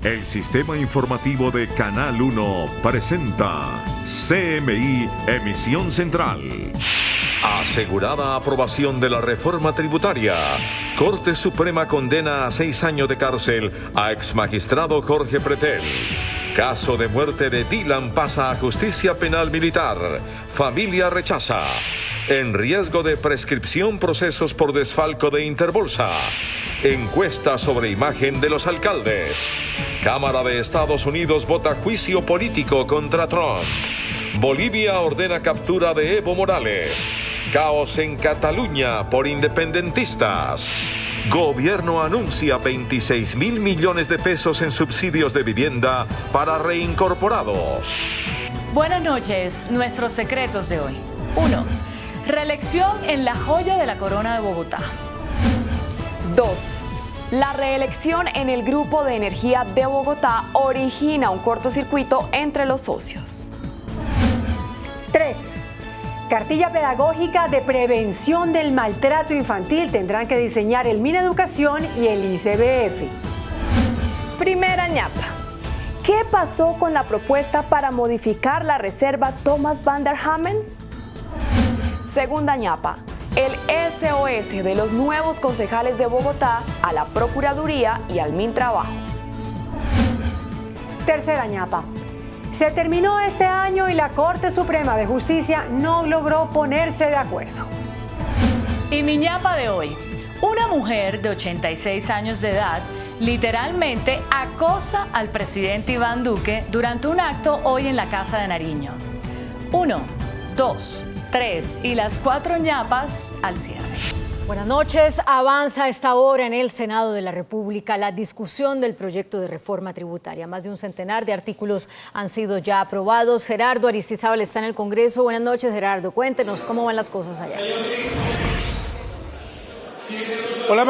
El sistema informativo de Canal 1 presenta CMI Emisión Central. Asegurada aprobación de la reforma tributaria. Corte Suprema condena a 6 años de cárcel a exmagistrado Jorge Pretel. Caso de muerte de Dylan pasa a justicia penal militar. Familia rechaza. En riesgo de prescripción procesos por desfalco de Interbolsa. Encuesta sobre imagen de los alcaldes. Cámara de Estados Unidos vota juicio político contra Trump. Bolivia ordena captura de Evo Morales. Caos en Cataluña por independentistas. Gobierno anuncia 26.000 millones de pesos en subsidios de vivienda para reincorporados. Buenas noches, nuestros secretos de hoy. 1. Reelección en la joya de la corona de Bogotá. 2. La reelección en el Grupo de Energía de Bogotá origina un cortocircuito entre los socios. 3. Cartilla pedagógica de prevención del maltrato infantil tendrán que diseñar el Mineducación y el ICBF. Primera ñapa. ¿Qué pasó con la propuesta para modificar la reserva Thomas van der Hamen? Segunda ñapa. El SOS de los nuevos concejales de Bogotá a la Procuraduría y al Mintrabajo. Tercera ñapa. Se terminó este año y la Corte Suprema de Justicia no logró ponerse de acuerdo. Y mi ñapa de hoy. Una mujer de 86 años de edad literalmente acosa al presidente Iván Duque durante un acto hoy en la Casa de Nariño. 1, 2, 3 y las 4 ñapas al cierre. Buenas noches. Avanza a esta hora en el Senado de la República la discusión del proyecto de reforma tributaria. Más de un centenar de artículos han sido ya aprobados. Gerardo Aristizábal está en el Congreso. Buenas noches, Gerardo. Cuéntenos cómo van las cosas allá. Hola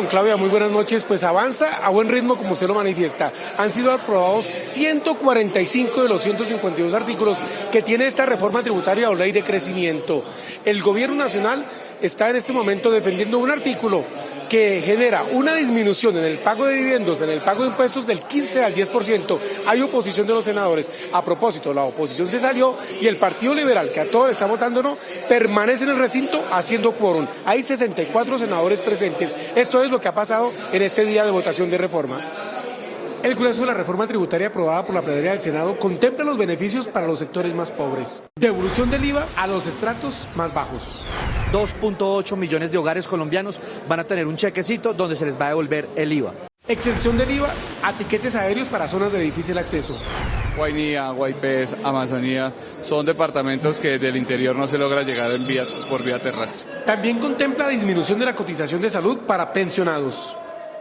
Claudia, muy buenas noches. Pues avanza a buen ritmo como usted lo manifiesta. Han sido aprobados 145 de los 152 artículos que tiene esta reforma tributaria o ley de crecimiento. El gobierno nacional está en este momento defendiendo un artículo que genera una disminución en el pago de dividendos, en el pago de impuestos del 15 al 10%. Hay oposición de los senadores. A propósito, la oposición se salió y el Partido Liberal, que a todos le está votando no, permanece en el recinto haciendo quórum. Hay 64 senadores presentes. Esto es lo que ha pasado en este día de votación de reforma. El grueso de la reforma tributaria aprobada por la plenaria del Senado contempla los beneficios para los sectores más pobres. Devolución del IVA a los estratos más bajos. 2.8 millones de hogares colombianos van a tener un chequecito donde se les va a devolver el IVA. Exención del IVA a tiquetes aéreos para zonas de difícil acceso. Guainía, Guaypés, Amazonía, son departamentos que del interior no se logra llegar por vía terrestre. También contempla disminución de la cotización de salud para pensionados.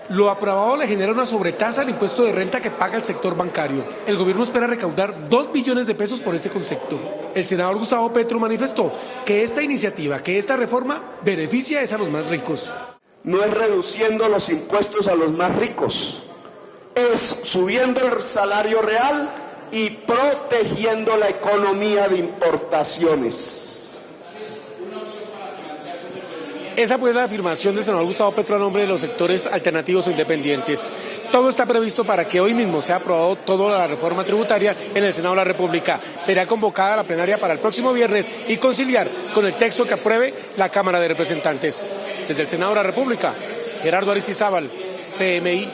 Lo aprobado le genera una sobretasa al impuesto de renta que paga el sector bancario. El gobierno espera recaudar 2 billones de pesos por este concepto. El senador Gustavo Petro manifestó que esta iniciativa, que esta reforma beneficia es a los más ricos. No es reduciendo los impuestos a los más ricos, es subiendo el salario real y protegiendo la economía de importaciones. Esa pues es la afirmación del senador Gustavo Petro a nombre de los sectores alternativos e independientes. Todo está previsto para que hoy mismo sea aprobado toda la reforma tributaria en el Senado de la República. Será convocada a la plenaria para el próximo viernes y conciliar con el texto que apruebe la Cámara de Representantes. Desde el Senado de la República, Gerardo Aristizábal, CMI,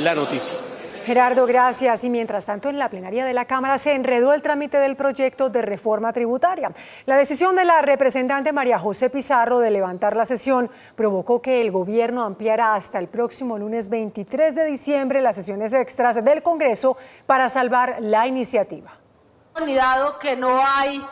La Noticia. Gerardo, gracias. Y mientras tanto, en la plenaria de la Cámara se enredó el trámite del proyecto de reforma tributaria. La decisión de la representante María José Pizarro de levantar la sesión provocó que el gobierno ampliara hasta el próximo lunes 23 de diciembre las sesiones extras del Congreso para salvar la iniciativa. Y dado que no hay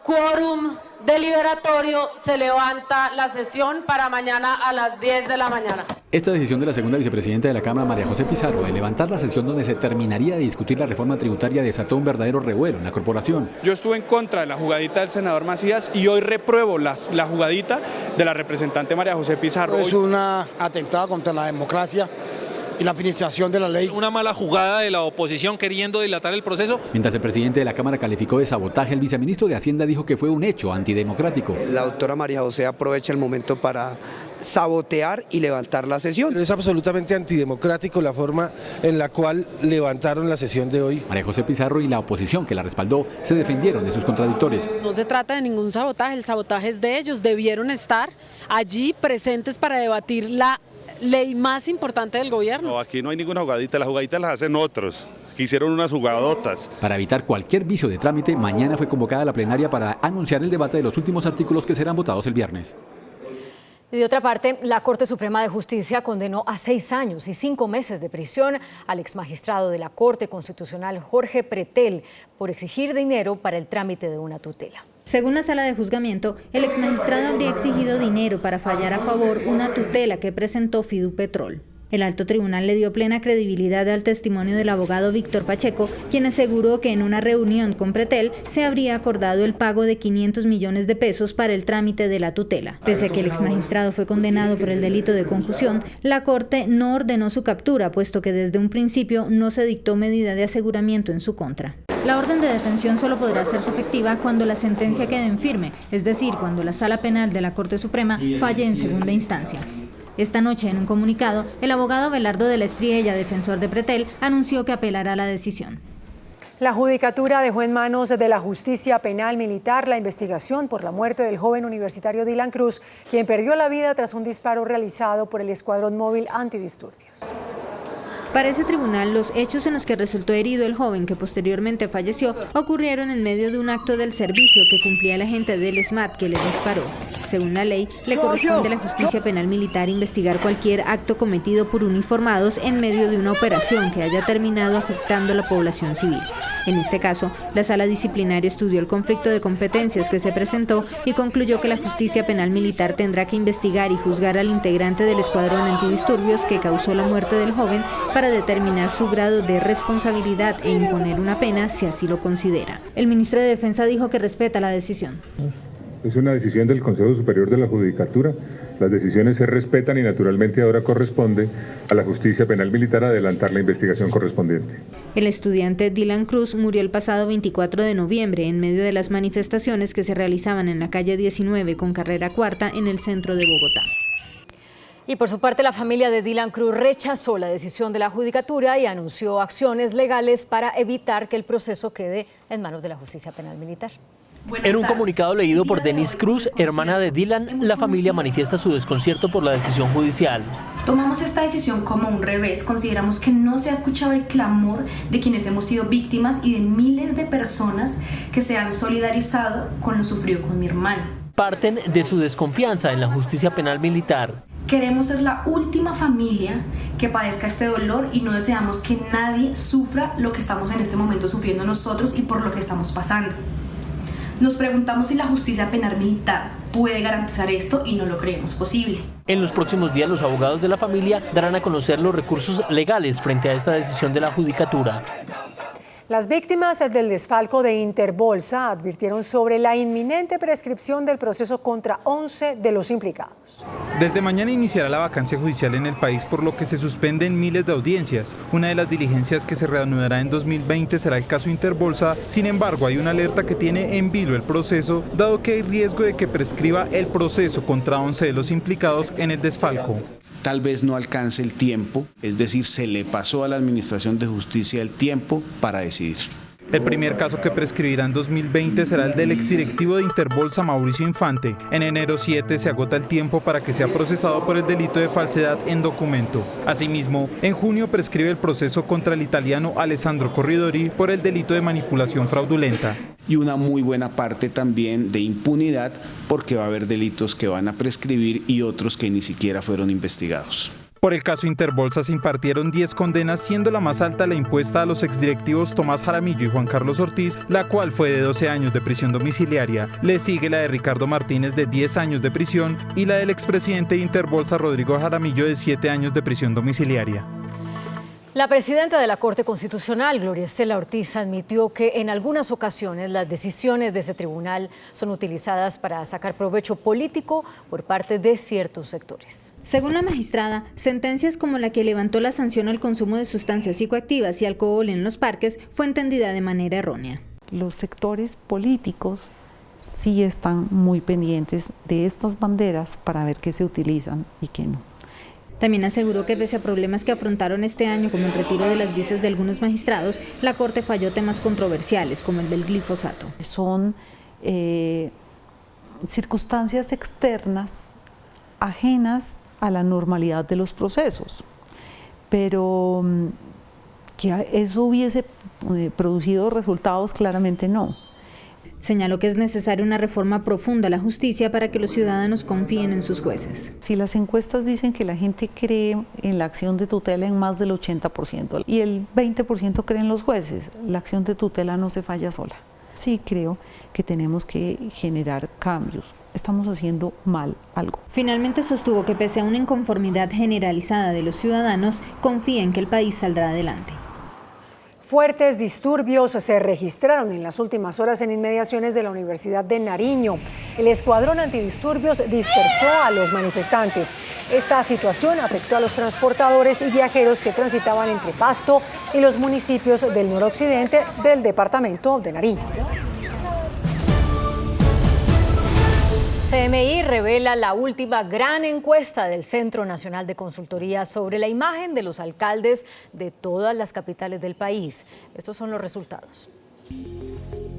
quórum deliberatorio, se levanta la sesión para mañana a las 10 de la mañana. Esta decisión de la segunda vicepresidenta de la Cámara, María José Pizarro, de levantar la sesión donde se terminaría de discutir la reforma tributaria desató un verdadero revuelo en la corporación. Yo estuve en contra de la jugadita del senador Macías y hoy repruebo la jugadita de la representante María José Pizarro. Es un atentado contra la democracia y la financiación de la ley. Una mala jugada de la oposición queriendo dilatar el proceso. Mientras el presidente de la Cámara calificó de sabotaje, el viceministro de Hacienda dijo que fue un hecho antidemocrático. La doctora María José aprovecha el momento para sabotear y levantar la sesión. Pero es absolutamente antidemocrático la forma en la cual levantaron la sesión de hoy. María José Pizarro y la oposición que la respaldó se defendieron de sus contradictores. No se trata de ningún sabotaje, el sabotaje es de ellos, debieron estar allí presentes para debatir la ley más importante del gobierno. No, aquí no hay ninguna jugadita, las jugaditas las hacen otros, que hicieron unas jugadotas. Para evitar cualquier vicio de trámite, mañana fue convocada la plenaria para anunciar el debate de los últimos artículos que serán votados el viernes. Y de otra parte, la Corte Suprema de Justicia condenó a 6 años y 5 meses de prisión al exmagistrado de la Corte Constitucional Jorge Pretel por exigir dinero para el trámite de una tutela. Según la sala de juzgamiento, el exmagistrado habría exigido dinero para fallar a favor una tutela que presentó Fidupetrol. El alto tribunal le dio plena credibilidad al testimonio del abogado Víctor Pacheco, quien aseguró que en una reunión con Pretel se habría acordado el pago de 500 millones de pesos para el trámite de la tutela. Pese a que el exmagistrado fue condenado por el delito de concusión, la Corte no ordenó su captura, puesto que desde un principio no se dictó medida de aseguramiento en su contra. La orden de detención solo podrá hacerse efectiva cuando la sentencia quede en firme, es decir, cuando la Sala Penal de la Corte Suprema falle en segunda instancia. Esta noche, en un comunicado, el abogado Abelardo de la Espriella, defensor de Pretel, anunció que apelará la decisión. La Judicatura dejó en manos de la Justicia Penal Militar la investigación por la muerte del joven universitario Dylan Cruz, quien perdió la vida tras un disparo realizado por el Escuadrón Móvil Antidisturbios. Para ese tribunal, los hechos en los que resultó herido el joven, que posteriormente falleció, ocurrieron en medio de un acto del servicio que cumplía el agente del SMAT que le disparó. Según la ley, le corresponde a la Justicia Penal Militar investigar cualquier acto cometido por uniformados en medio de una operación que haya terminado afectando a la población civil. En este caso, la Sala Disciplinaria estudió el conflicto de competencias que se presentó y concluyó que la Justicia Penal Militar tendrá que investigar y juzgar al integrante del Escuadrón Antidisturbios que causó la muerte del joven para determinar su grado de responsabilidad e imponer una pena si así lo considera. El ministro de Defensa dijo que respeta la decisión. Es una decisión del Consejo Superior de la Judicatura. Las decisiones se respetan y naturalmente ahora corresponde a la Justicia Penal Militar adelantar la investigación correspondiente. El estudiante Dylan Cruz murió el pasado 24 de noviembre en medio de las manifestaciones que se realizaban en la calle 19 con carrera cuarta en el centro de Bogotá. Y por su parte, la familia de Dylan Cruz rechazó la decisión de la Judicatura y anunció acciones legales para evitar que el proceso quede en manos de la Justicia Penal Militar. En un comunicado leído por Denise Cruz, hermana de Dylan, la familia manifiesta su desconcierto por la decisión judicial. Tomamos esta decisión como un revés. Consideramos que no se ha escuchado el clamor de quienes hemos sido víctimas y de miles de personas que se han solidarizado con lo sufrido con mi hermano. Parten de su desconfianza en la Justicia Penal Militar. Queremos ser la última familia que padezca este dolor y no deseamos que nadie sufra lo que estamos en este momento sufriendo nosotros y por lo que estamos pasando. Nos preguntamos si la Justicia Penal Militar puede garantizar esto y no lo creemos posible. En los próximos días, los abogados de la familia darán a conocer los recursos legales frente a esta decisión de la Judicatura. Las víctimas del desfalco de Interbolsa advirtieron sobre la inminente prescripción del proceso contra 11 de los implicados. Desde mañana iniciará la vacancia judicial en el país, por lo que se suspenden miles de audiencias. Una de las diligencias que se reanudará en 2020 será el caso Interbolsa. Sin embargo, hay una alerta que tiene en vilo el proceso, dado que hay riesgo de que prescriba el proceso contra 11 de los implicados en el desfalco. Tal vez no alcance el tiempo, es decir, se le pasó a la Administración de Justicia el tiempo para decidir. El primer caso que prescribirá en 2020 será el del exdirectivo de Interbolsa, Mauricio Infante. En enero 7 se agota el tiempo para que sea procesado por el delito de falsedad en documento. Asimismo, en junio prescribe el proceso contra el italiano Alessandro Corridori por el delito de manipulación fraudulenta. Y una muy buena parte también de impunidad, porque va a haber delitos que van a prescribir y otros que ni siquiera fueron investigados. Por el caso Interbolsa se impartieron 10 condenas, siendo la más alta la impuesta a los exdirectivos Tomás Jaramillo y Juan Carlos Ortiz, la cual fue de 12 años de prisión domiciliaria. Le sigue la de Ricardo Martínez de 10 años de prisión y la del expresidente de Interbolsa Rodrigo Jaramillo de 7 años de prisión domiciliaria. La presidenta de la Corte Constitucional, Gloria Estela Ortiz, admitió que en algunas ocasiones las decisiones de ese tribunal son utilizadas para sacar provecho político por parte de ciertos sectores. Según la magistrada, sentencias como la que levantó la sanción al consumo de sustancias psicoactivas y alcohol en los parques fue entendida de manera errónea. Los sectores políticos sí están muy pendientes de estas banderas para ver qué se utilizan y qué no. También aseguró que pese a problemas que afrontaron este año, como el retiro de las visas de algunos magistrados, la Corte falló temas controversiales, como el del glifosato. Son circunstancias externas, ajenas a la normalidad de los procesos, pero que eso hubiese producido resultados, claramente no. Señaló que es necesaria una reforma profunda a la justicia para que los ciudadanos confíen en sus jueces. Si las encuestas dicen que la gente cree en la acción de tutela en más del 80% y el 20% cree en los jueces, la acción de tutela no se falla sola. Sí creo que tenemos que generar cambios. Estamos haciendo mal algo. Finalmente sostuvo que pese a una inconformidad generalizada de los ciudadanos, confía en que el país saldrá adelante. Fuertes disturbios se registraron en las últimas horas en inmediaciones de la Universidad de Nariño. El escuadrón antidisturbios dispersó a los manifestantes. Esta situación afectó a los transportadores y viajeros que transitaban entre Pasto y los municipios del noroccidente del departamento de Nariño. CMI revela la última gran encuesta del Centro Nacional de Consultoría sobre la imagen de los alcaldes de todas las capitales del país. Estos son los resultados.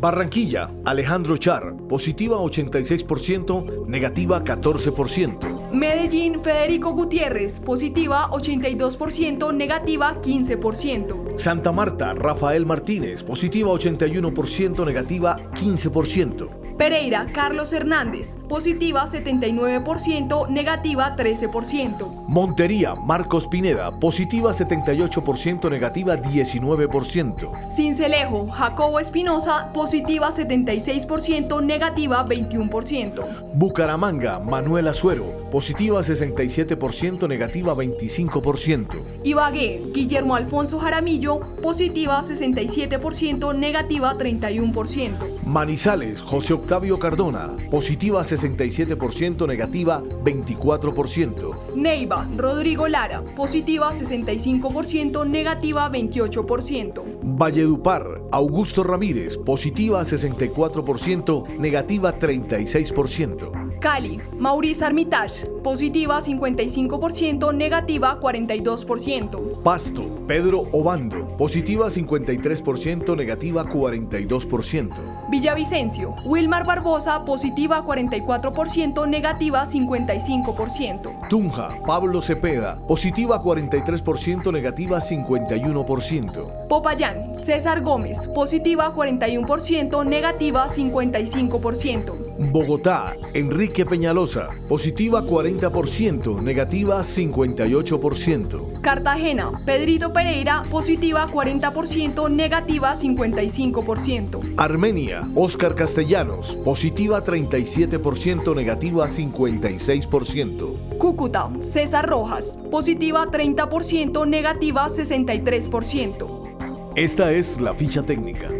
Barranquilla, Alejandro Char, positiva 86%, negativa 14%. Medellín, Federico Gutiérrez, positiva 82%, negativa 15%. Santa Marta, Rafael Martínez, positiva 81%, negativa 15%. Pereira, Carlos Hernández, positiva 79%, negativa 13%. Montería, Marcos Pineda, positiva 78%, negativa 19%. Sincelejo, Jacobo Espinosa, positiva 76%, negativa 21%. Bucaramanga, Manuel Azuero, positiva 67%, negativa 25%. Ibagué, Guillermo Alfonso Jaramillo, positiva 67%, negativa 31%. Manizales, José Octavio Cardona, positiva 67%, negativa 24%. Neiva, Rodrigo Lara, positiva 65%, negativa 28%. Valledupar, Augusto Ramírez, positiva 64%, negativa 36%. Cali, Maurice Armitage, positiva 55%, negativa 42%. Pasto, Pedro Obando, positiva 53%, negativa 42%. Villavicencio, Wilmar Barbosa, positiva 44%, negativa 55%. Tunja, Pablo Cepeda, positiva 43%, negativa 51%. Popayán, César Gómez, positiva 41%, negativa 55%. Bogotá, Enrique Peñalosa, positiva 40%, negativa 58%. Cartagena, Pedrito Pereira, positiva 40%, negativa 55%. Armenia, Óscar Castellanos, positiva 37%, negativa 56%. Cúcuta, César Rojas, positiva 30%, negativa 63%. Esta es la ficha técnica.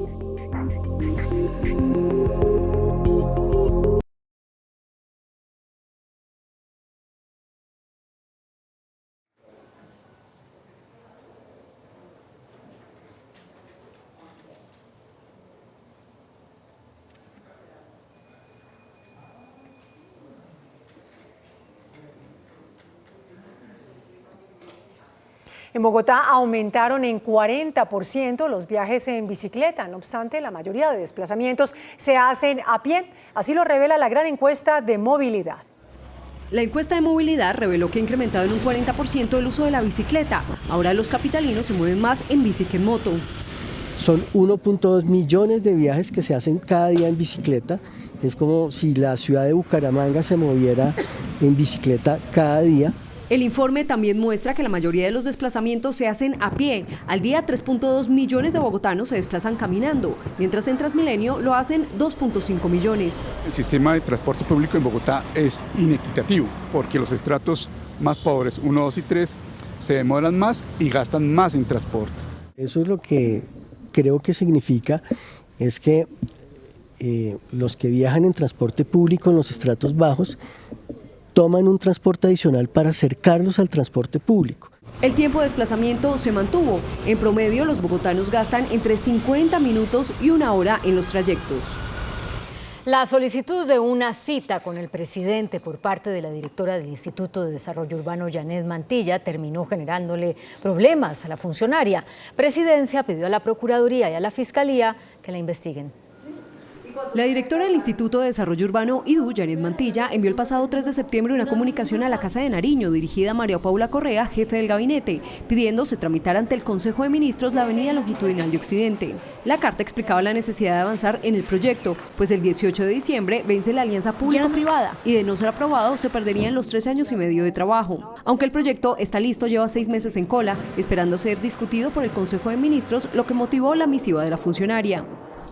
En Bogotá aumentaron en 40% los viajes en bicicleta. No obstante, la mayoría de desplazamientos se hacen a pie. Así lo revela la gran encuesta de movilidad. La encuesta de movilidad reveló que ha incrementado en un 40% el uso de la bicicleta. Ahora los capitalinos se mueven más en bici que en moto. Son 1.2 millones de viajes que se hacen cada día en bicicleta. Es como si la ciudad de Bucaramanga se moviera en bicicleta cada día. El informe también muestra que la mayoría de los desplazamientos se hacen a pie. Al día 3.2 millones de bogotanos se desplazan caminando, mientras en Transmilenio lo hacen 2.5 millones. El sistema de transporte público en Bogotá es inequitativo porque los estratos más pobres, 1, 2 y 3, se demoran más y gastan más en transporte. Eso es lo que creo que significa, es que los que viajan en transporte público en los estratos bajos toman un transporte adicional para acercarlos al transporte público. El tiempo de desplazamiento se mantuvo. En promedio, los bogotanos gastan entre 50 minutos y 1 hora en los trayectos. La solicitud de una cita con el presidente por parte de la directora del Instituto de Desarrollo Urbano, Janet Mantilla, terminó generándole problemas a la funcionaria. Presidencia pidió a la Procuraduría y a la Fiscalía que la investiguen. La directora del Instituto de Desarrollo Urbano, IDU, Janet Mantilla, envió el pasado 3 de septiembre una comunicación a la Casa de Nariño, dirigida a María Paula Correa, jefe del gabinete, pidiendo se tramitara ante el Consejo de Ministros la avenida longitudinal de Occidente. La carta explicaba la necesidad de avanzar en el proyecto, pues el 18 de diciembre vence la alianza público-privada y de no ser aprobado se perderían los 3 años y medio de trabajo. Aunque el proyecto está listo, lleva 6 meses en cola, esperando ser discutido por el Consejo de Ministros, lo que motivó la misiva de la funcionaria.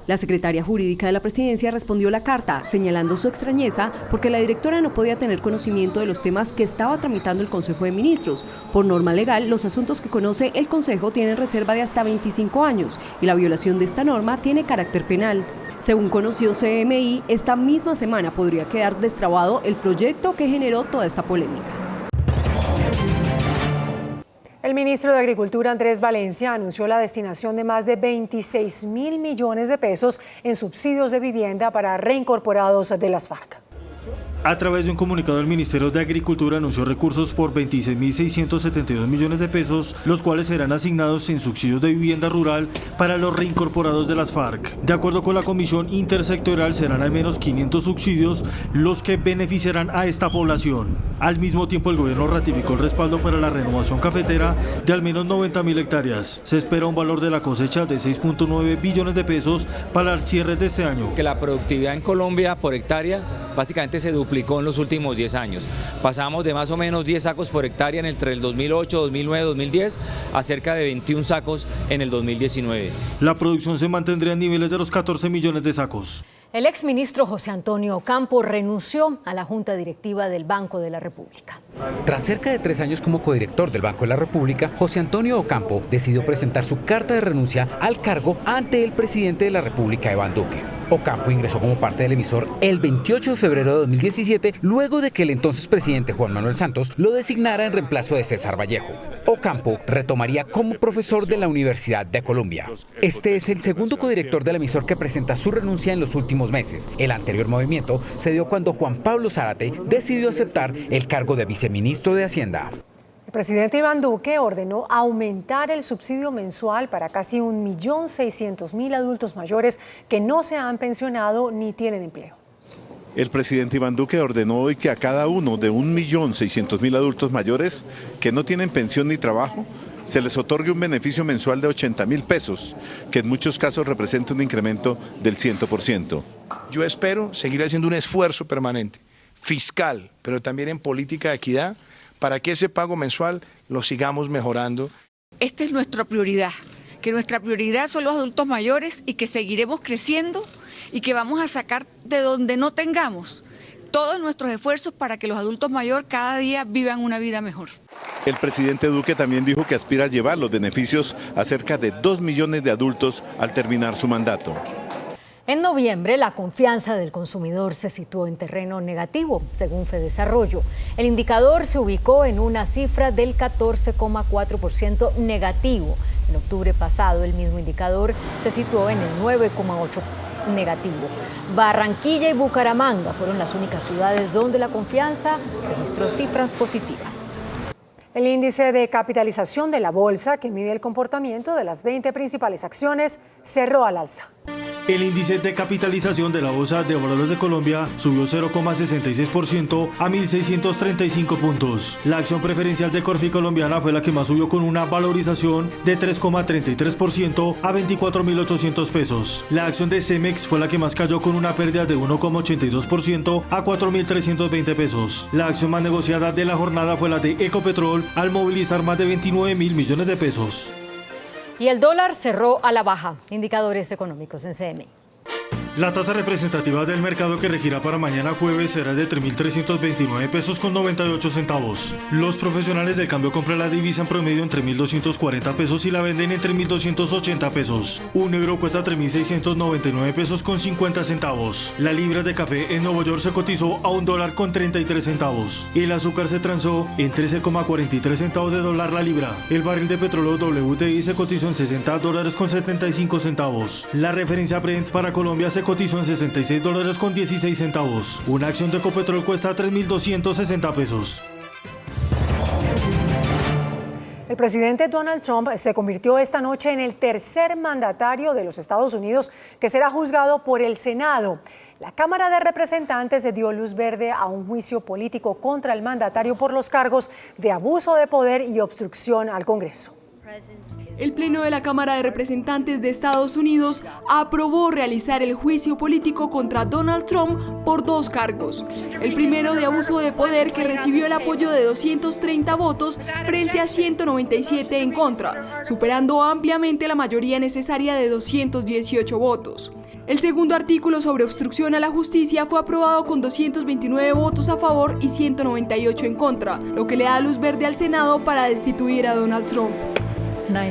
La secretaria jurídica de la presidencia respondió la carta, señalando su extrañeza porque la directora no podía tener conocimiento de los temas que estaba tramitando el Consejo de Ministros. Por norma legal, los asuntos que conoce el Consejo tienen reserva de hasta 25 años y la violación de esta norma tiene carácter penal. Según conoció CMI, esta misma semana podría quedar destrabado el proyecto que generó toda esta polémica. El ministro de Agricultura, Andrés Valencia, anunció la destinación de más de 26.000 millones de pesos en subsidios de vivienda para reincorporados de las FARC. A través de un comunicado, el Ministerio de Agricultura anunció recursos por 26.672 millones de pesos, los cuales serán asignados en subsidios de vivienda rural para los reincorporados de las FARC. De acuerdo con la Comisión Intersectorial, serán al menos 500 subsidios los que beneficiarán a esta población. Al mismo tiempo, el gobierno ratificó el respaldo para la renovación cafetera de al menos 90.000 hectáreas. Se espera un valor de la cosecha de 6.9 billones de pesos para el cierre de este año. Que la productividad en Colombia por hectárea básicamente se duplicó en los últimos 10 años. Pasamos de más o menos 10 sacos por hectárea entre el 2008, 2009, 2010 a cerca de 21 sacos en el 2019. La producción se mantendría en niveles de los 14 millones de sacos. El exministro José Antonio Ocampo renunció a la Junta Directiva del Banco de la República. Tras cerca de 3 años como codirector del Banco de la República, José Antonio Ocampo decidió presentar su carta de renuncia al cargo ante el presidente de la República, Iván Duque. Ocampo ingresó como parte del emisor el 28 de febrero de 2017, luego de que el entonces presidente Juan Manuel Santos lo designara en reemplazo de César Vallejo. Ocampo retomaría como profesor de la Universidad de Colombia. Este es el segundo codirector del emisor que presenta su renuncia en los últimos meses. El anterior movimiento se dio cuando Juan Pablo Zárate decidió aceptar el cargo de viceministro de Hacienda. El presidente Iván Duque ordenó aumentar el subsidio mensual para casi 1.600.000 adultos mayores que no se han pensionado ni tienen empleo. El presidente Iván Duque ordenó hoy que a cada uno de 1.600.000 adultos mayores que no tienen pensión ni trabajo se les otorgue un beneficio mensual de 80.000 pesos, que en muchos casos representa un incremento del 100%. Yo espero seguir haciendo un esfuerzo permanente, fiscal, pero también en política de equidad, para que ese pago mensual lo sigamos mejorando. Esta es nuestra prioridad, que nuestra prioridad son los adultos mayores y que seguiremos creciendo y que vamos a sacar de donde no tengamos todos nuestros esfuerzos para que los adultos mayores cada día vivan una vida mejor. El presidente Duque también dijo que aspira a llevar los beneficios a cerca de 2 millones de adultos al terminar su mandato. En noviembre, la confianza del consumidor se situó en terreno negativo, según Fedesarrollo. El indicador se ubicó en una cifra del 14,4% negativo. En octubre pasado, el mismo indicador se situó en el 9,8% negativo. Barranquilla y Bucaramanga fueron las únicas ciudades donde la confianza registró cifras positivas. El índice de capitalización de la bolsa, que mide el comportamiento de las 20 principales acciones, cerró al alza. El índice de capitalización de la Bolsa de Valores de Colombia subió 0,66% a 1.635 puntos. La acción preferencial de Corfi Colombiana fue la que más subió con una valorización de 3,33% a 24.800 pesos. La acción de Cemex fue la que más cayó con una pérdida de 1,82% a 4.320 pesos. La acción más negociada de la jornada fue la de Ecopetrol al movilizar más de 29.000 millones de pesos. Y el dólar cerró a la baja. Indicadores económicos en CMI. La tasa representativa del mercado que regirá para mañana jueves será de 3.329 pesos con 98 centavos. Los profesionales del cambio compran la divisa en promedio en 3.240 pesos y la venden en 3.280 pesos. Un euro cuesta 3.699 pesos con 50 centavos. La libra de café en Nueva York se cotizó a $1 con 33 centavos. El azúcar se transó en 13,43 centavos de dólar la libra. El barril de petróleo WTI se cotizó en $60 con 75 centavos. La referencia Brent para Colombia se cotizó en $66 con 16 centavos. Una acción de Ecopetrol cuesta 3.260 pesos. El presidente Donald Trump se convirtió esta noche en el tercer mandatario de los Estados Unidos que será juzgado por el Senado. La Cámara de Representantes dio luz verde a un juicio político contra el mandatario por los cargos de abuso de poder y obstrucción al Congreso. El Pleno de la Cámara de Representantes de Estados Unidos aprobó realizar el juicio político contra Donald Trump por 2 cargos. El primero de abuso de poder, que recibió el apoyo de 230 votos frente a 197 en contra, superando ampliamente la mayoría necesaria de 218 votos. El segundo artículo sobre obstrucción a la justicia fue aprobado con 229 votos a favor y 198 en contra, lo que le da luz verde al Senado para destituir a Donald Trump.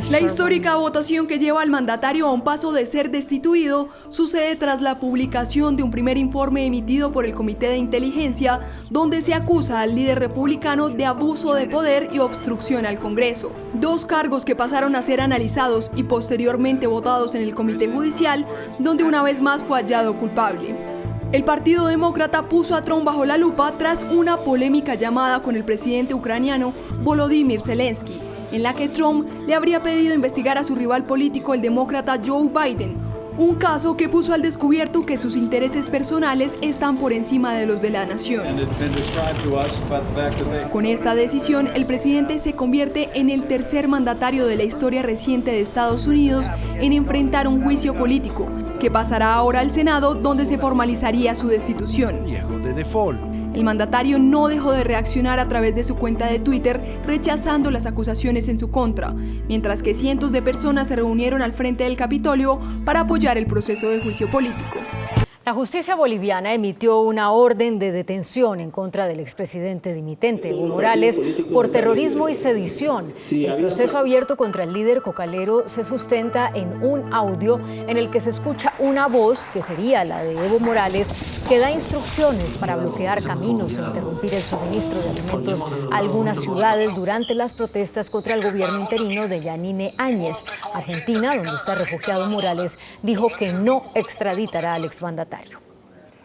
La histórica votación que lleva al mandatario a un paso de ser destituido sucede tras la publicación de un primer informe emitido por el Comité de Inteligencia, donde se acusa al líder republicano de abuso de poder y obstrucción al Congreso. 2 cargos que pasaron a ser analizados y posteriormente votados en el Comité Judicial, donde una vez más fue hallado culpable. El Partido Demócrata puso a Trump bajo la lupa tras una polémica llamada con el presidente ucraniano Volodymyr Zelensky, en la que Trump le habría pedido investigar a su rival político, el demócrata Joe Biden, un caso que puso al descubierto que sus intereses personales están por encima de los de la nación. Con esta decisión, el presidente se convierte en el tercer mandatario de la historia reciente de Estados Unidos en enfrentar un juicio político, que pasará ahora al Senado, donde se formalizaría su destitución. El mandatario no dejó de reaccionar a través de su cuenta de Twitter, rechazando las acusaciones en su contra, mientras que cientos de personas se reunieron al frente del Capitolio para apoyar el proceso de juicio político. La justicia boliviana emitió una orden de detención en contra del expresidente dimitente Evo Morales por terrorismo y sedición. El proceso abierto contra el líder cocalero se sustenta en un audio en el que se escucha una voz, que sería la de Evo Morales, que da instrucciones para bloquear caminos e interrumpir el suministro de alimentos a algunas ciudades durante las protestas contra el gobierno interino de Yanine Áñez. Argentina, donde está refugiado Morales, dijo que no extraditará al exmandatario.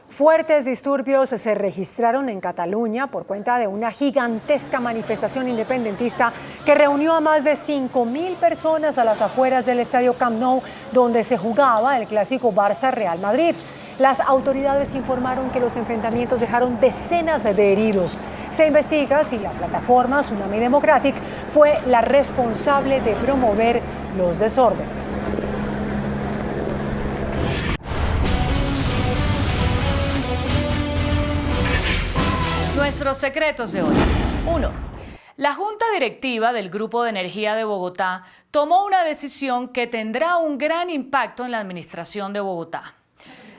Fuertes disturbios se registraron en Cataluña por cuenta de una gigantesca manifestación independentista que reunió a más de 5.000 personas a las afueras del estadio Camp Nou, donde se jugaba el clásico Barça-Real Madrid. Las autoridades informaron que los enfrentamientos dejaron decenas de heridos. Se investiga si la plataforma Tsunami Democratic fue la responsable de promover los desórdenes. Nuestros secretos de hoy. 1. La Junta Directiva del Grupo de Energía de Bogotá tomó una decisión que tendrá un gran impacto en la administración de Bogotá.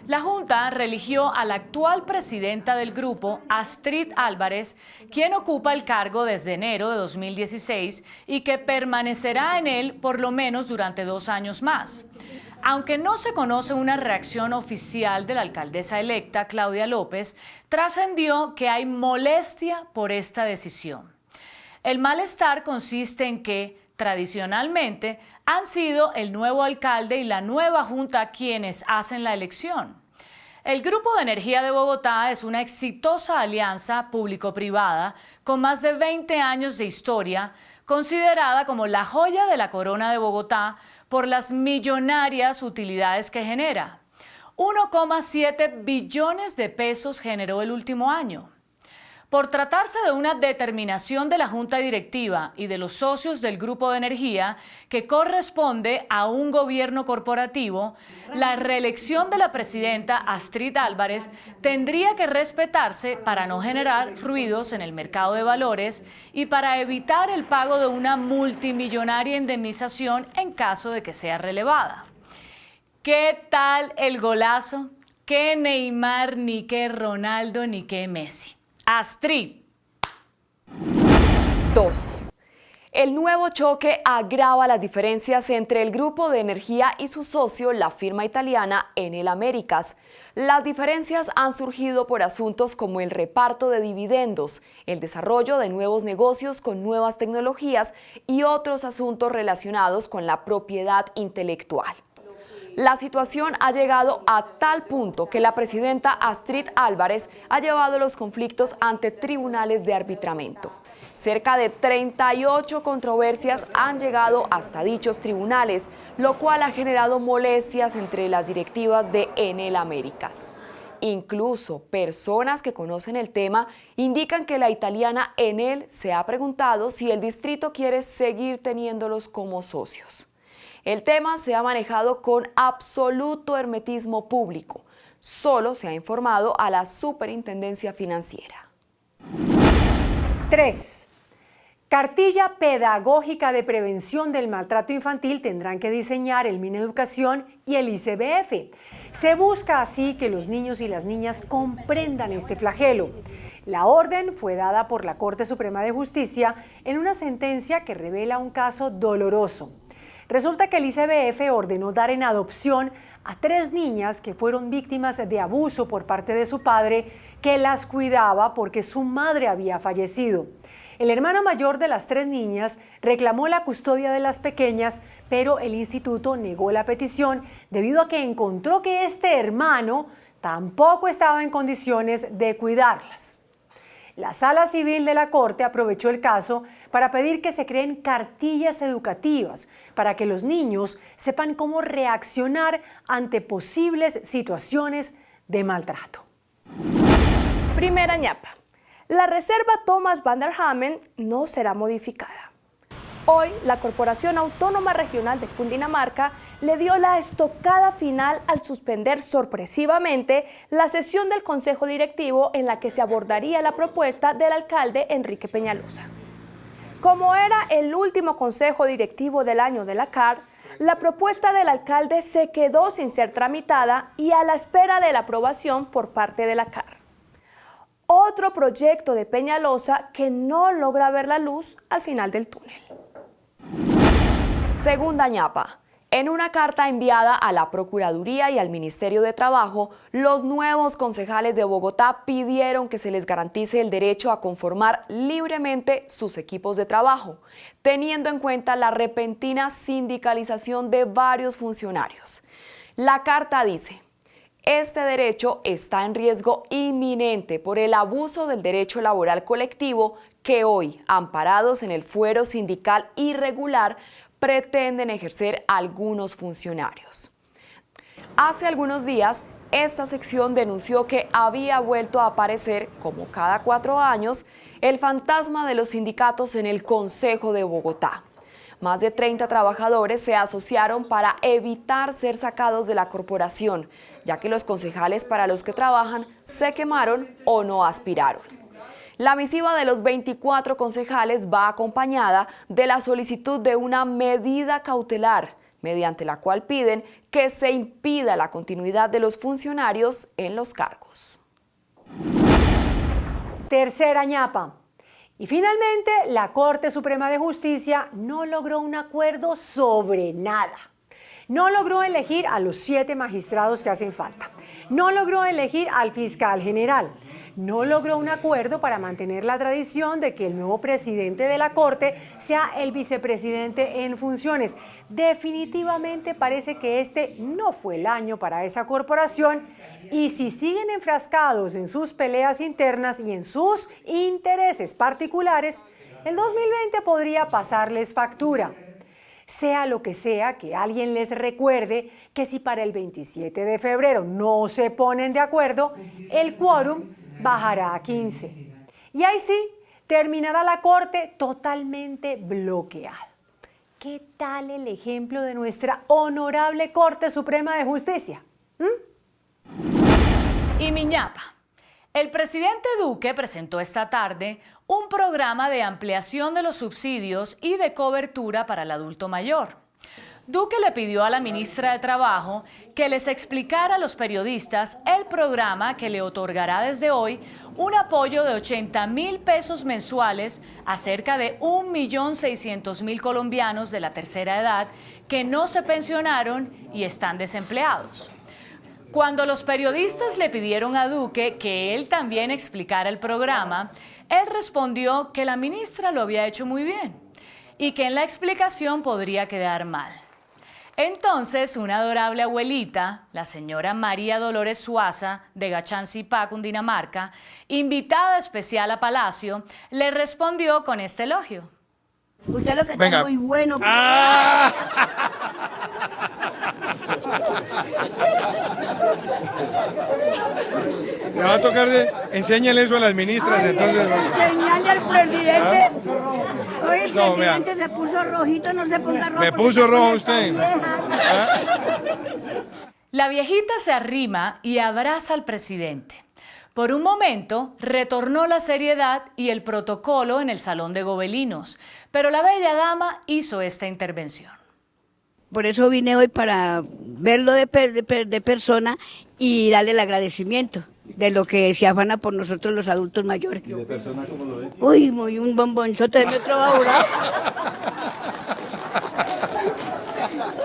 La Junta religió a la actual presidenta del grupo, Astrid Álvarez, quien ocupa el cargo desde enero de 2016 y que permanecerá en él por lo menos durante 2 años más. Aunque no se conoce una reacción oficial de la alcaldesa electa, Claudia López, trascendió que hay molestia por esta decisión. El malestar consiste en que, tradicionalmente, han sido el nuevo alcalde y la nueva junta quienes hacen la elección. El Grupo de Energía de Bogotá es una exitosa alianza público-privada con más de 20 años de historia, considerada como la joya de la corona de Bogotá por las millonarias utilidades que genera. 1,7 billones de pesos generó el último año. Por tratarse de una determinación de la Junta Directiva y de los socios del Grupo de Energía que corresponde a un gobierno corporativo, la reelección de la presidenta Astrid Álvarez tendría que respetarse para no generar ruidos en el mercado de valores y para evitar el pago de una multimillonaria indemnización en caso de que sea relevada. ¿Qué tal el golazo? qué Neymar, ni qué Ronaldo, ni qué Messi. Astrid. 2. El nuevo choque agrava las diferencias entre el Grupo de Energía y su socio, la firma italiana Enel Américas. Las diferencias han surgido por asuntos como el reparto de dividendos, el desarrollo de nuevos negocios con nuevas tecnologías y otros asuntos relacionados con la propiedad intelectual. La situación ha llegado a tal punto que la presidenta Astrid Álvarez ha llevado los conflictos ante tribunales de arbitramiento. Cerca de 38 controversias han llegado hasta dichos tribunales, lo cual ha generado molestias entre las directivas de Enel Américas. Incluso personas que conocen el tema indican que la italiana Enel se ha preguntado si el distrito quiere seguir teniéndolos como socios. El tema se ha manejado con absoluto hermetismo público. Solo se ha informado a la Superintendencia Financiera. 3. Cartilla pedagógica de prevención del maltrato infantil tendrán que diseñar el Mineducación y el ICBF. Se busca así que los niños y las niñas comprendan este flagelo. La orden fue dada por la Corte Suprema de Justicia en una sentencia que revela un caso doloroso. Resulta que el ICBF ordenó dar en adopción a 3 niñas que fueron víctimas de abuso por parte de su padre, que las cuidaba porque su madre había fallecido. El hermano mayor de las 3 niñas reclamó la custodia de las pequeñas, pero el instituto negó la petición debido a que encontró que este hermano tampoco estaba en condiciones de cuidarlas. La Sala Civil de la Corte aprovechó el caso para pedir que se creen cartillas educativas para que los niños sepan cómo reaccionar ante posibles situaciones de maltrato. Primera ñapa. La reserva Thomas van der Hamen no será modificada. Hoy, la Corporación Autónoma Regional de Cundinamarca le dio la estocada final al suspender sorpresivamente la sesión del Consejo Directivo en la que se abordaría la propuesta del alcalde Enrique Peñalosa. Como era el último Consejo Directivo del año de la CAR, la propuesta del alcalde se quedó sin ser tramitada y a la espera de la aprobación por parte de la CAR. Otro proyecto de Peñalosa que no logra ver la luz al final del túnel. Segunda ñapa. En una carta enviada a la Procuraduría y al Ministerio de Trabajo, los nuevos concejales de Bogotá pidieron que se les garantice el derecho a conformar libremente sus equipos de trabajo, teniendo en cuenta la repentina sindicalización de varios funcionarios. La carta dice: este derecho está en riesgo inminente por el abuso del derecho laboral colectivo que hoy, amparados en el fuero sindical irregular, pretenden ejercer algunos funcionarios. Hace algunos días, esta sección denunció que había vuelto a aparecer, como cada 4 años, el fantasma de los sindicatos en el Consejo de Bogotá. Más de 30 trabajadores se asociaron para evitar ser sacados de la corporación, ya que los concejales para los que trabajan se quemaron o no aspiraron. La misiva de los 24 concejales va acompañada de la solicitud de una medida cautelar, mediante la cual piden que se impida la continuidad de los funcionarios en los cargos. Tercera ñapa. Y finalmente, la Corte Suprema de Justicia no logró un acuerdo sobre nada. No logró elegir a los 7 magistrados que hacen falta. No logró elegir al fiscal general. No logró un acuerdo para mantener la tradición de que el nuevo presidente de la Corte sea el vicepresidente en funciones. Definitivamente parece que este no fue el año para esa corporación, y si siguen enfrascados en sus peleas internas y en sus intereses particulares, el 2020 podría pasarles factura. Sea lo que sea, que alguien les recuerde que si para el 27 de febrero no se ponen de acuerdo, el quórum bajará a 15. Y ahí sí, terminará la Corte totalmente bloqueada. ¿Qué tal el ejemplo de nuestra honorable Corte Suprema de Justicia? Y mi ñapa. El presidente Duque presentó esta tarde un programa de ampliación de los subsidios y de cobertura para el adulto mayor. Duque le pidió a la ministra de Trabajo que les explicara a los periodistas el programa que le otorgará desde hoy un apoyo de 80.000 pesos mensuales a cerca de 1.600.000 colombianos de la tercera edad que no se pensionaron y están desempleados. Cuando los periodistas le pidieron a Duque que él también explicara el programa, él respondió que la ministra lo había hecho muy bien y que en la explicación podría quedar mal. Entonces, una adorable abuelita, la señora María Dolores Suaza, de Gachancipá, Cundinamarca, invitada especial a Palacio, le respondió con este elogio. Usted lo que está muy bueno. Le va a tocar enséñale eso a las ministras. Ay, entonces. Enseñale al presidente. Hoy el No, presidente se puso rojito, no se ponga rojo. Me puso rojo usted. La viejita se arrima y abraza al presidente. Por un momento, retornó la seriedad y el protocolo en el Salón de Gobelinos, pero la bella dama hizo esta intervención. Por eso vine hoy para verlo de persona y darle el agradecimiento de lo que se afana por nosotros los adultos mayores. ¿Y de persona cómo lo ve? Uy, muy un bombonzote de metro ahora.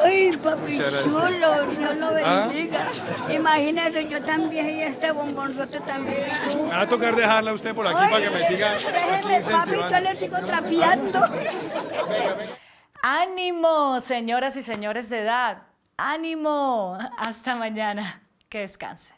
Uy, papi chulo, Dios lo bendiga. Imagínese, yo tan vieja y este bombonzote también. Me va a tocar dejarla a usted por aquí para que me siga. Déjeme, papi, yo le sigo trapeando. ¡Ánimo, señoras y señores de edad! ¡Ánimo! Hasta mañana. Que descanse.